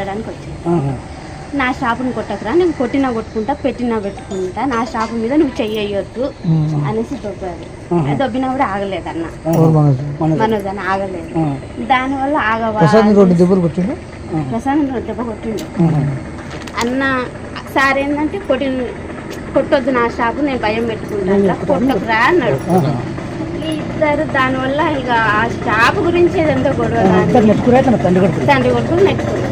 కొట్టడానికి వచ్చింది. నా షాపుని కొట్టకురా, నేను కొట్టినా కొట్టుకుంటా, పెట్టినా పెట్టుకుంటా, నా షాపు మీద నువ్వు చెయ్యొద్దు అనేసి దొబ్బారు. దొబ్బినా కూడా ఆగలేదన్న, మనోజ్ అని ఆగలేదు. దానివల్ల ప్రసాద్ దెబ్బ కొట్టిండు. అన్న సార్ ఏంటంటే కొట్టొద్దు నా షాపు, నేను భయం పెట్టుకుంటా, కొట్టకురా అన్నాడు. ఇద్దరు దానివల్ల ఇక ఆ షాప్ గురించి ఏదంతా గొడవ, తండ్రి కొడుకులు నెట్టుకున్నారు.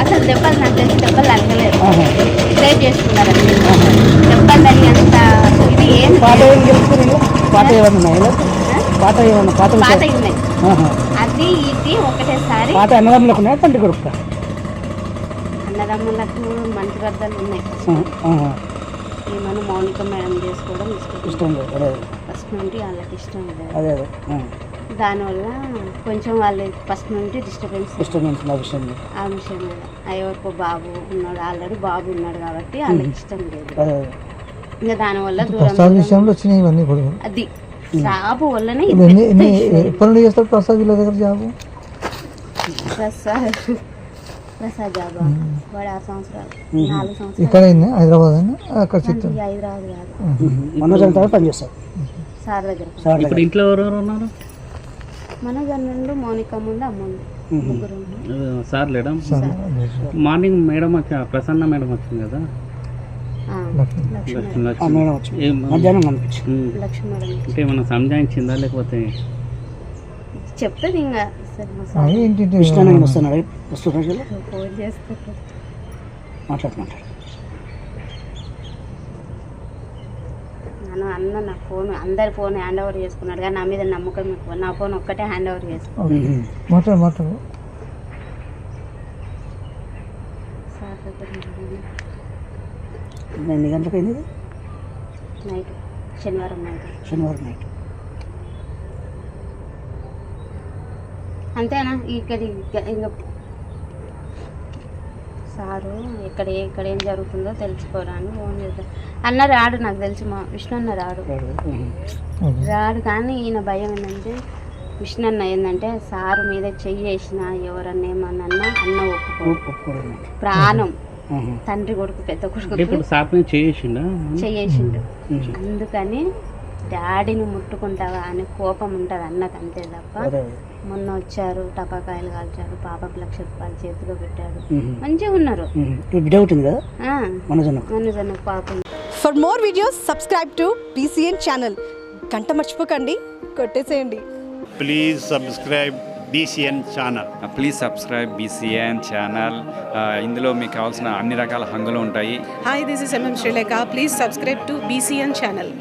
అసలు దెబ్బలు నాకు తెలిసి దెబ్బలు తగ్గలేదు, సేవ్ చేసుకున్నారు. దెబ్బలు తగినంత ఇది ఏం పాత ఉన్నాయి. అది ఇది ఒకటేసారి అన్నదమ్ములకు మంచి గర్దాలు ఉన్నాయి. ఏమన్నా మౌనిక మేడం చేసుకోవడం ఇష్టం లేదు, ఫస్ట్ నుండి వాళ్ళకి ఇష్టం లేదు. దానివల్ల కొంచెం వాళ్ళు ఫస్ట్ నుండి డిస్టర్బెన్స్ ఆ విషయం మీద. ఎవరికో బాబు ఉన్నాడు, ఆల్రెడీ బాబు ఉన్నాడు కాబట్టి వాళ్ళకి ఇష్టం లేదు. ఇంకా దానివల్ల దూరం అది జాబు వల్లనే ప్రసాద్ జాబా వాడు 6 సంవత్సరాలు 4 సంవత్సరాలు హైదరాబాద్ కాదు సార్ దగ్గర. ఇప్పుడు ఇంట్లో ఎవరెవరు ఉన్నారు? మనోజ్ అన్నుండు, మౌనిక ముందు, అమ్ముండు, ముగ్గురు. సార్ లేడా? మార్నింగ్ మేడం వచ్చి ప్రసన్న మేడం వచ్చింది కదా, అంటే ఏమన్నా సంజాయించిందా లేకపోతే చెప్తుంది ఇంకా ఫోన్ చేస్తారు మాట్లాడుతున్నాడు. అన్న నా ఫోన్ అందరి ఫోన్ హ్యాండ్ ఓవర్ చేసుకున్నాడు, కానీ నా మీద నమ్మకం ఎక్కువ. నా ఫోన్ ఒక్కటే హ్యాండ్ ఓవర్ చేసుకున్నాడు. ఎన్ని గంటలకు అయింది? నైట్, శనివారం నైట్. అంతేనా? ఇక్కడ ఇంకా సారు ఇక్కడ ఏం జరుగుతుందో తెలుసుకోరా అని ఫోన్ చేద్దాం అన్న. రాడు, నాకు తెలిసి మా విష్ణు అన్న రాడు. కానీ ఈయన భయం ఏంటంటే, విష్ణు అన్న ఏంటంటే సారు మీద చెయ్యి వేసిన ఎవరన్నా ఏమన్నా అన్న ఒప్పుకోడు. ప్రాణం తండ్రి కొడుకు, పెద్ద కొడుకు చెయ్యేసిండు. అందుకని డాడీని ముట్టుకుంటావా అని కోపం ఉంటుంది అన్నకు, అంతే తప్ప. మొన్న వచ్చారు, టపాకాయలు కాల్చారు, పాపకు 1,00,000 రూపాయలు చేతిలో పెట్టాడు, మంచిగా ఉన్నారు. మనోజన్న పాపం. For more videos subscribe to BCN channel. గంట మర్చిపోకండి, కొట్టేసేయండి. Please subscribe BCN channel. ఇందులో మీకు కావాల్సిన అన్ని రకాల హంగులు ఉంటాయి. Hi, this is MM Srilekha. Please subscribe to BCN channel.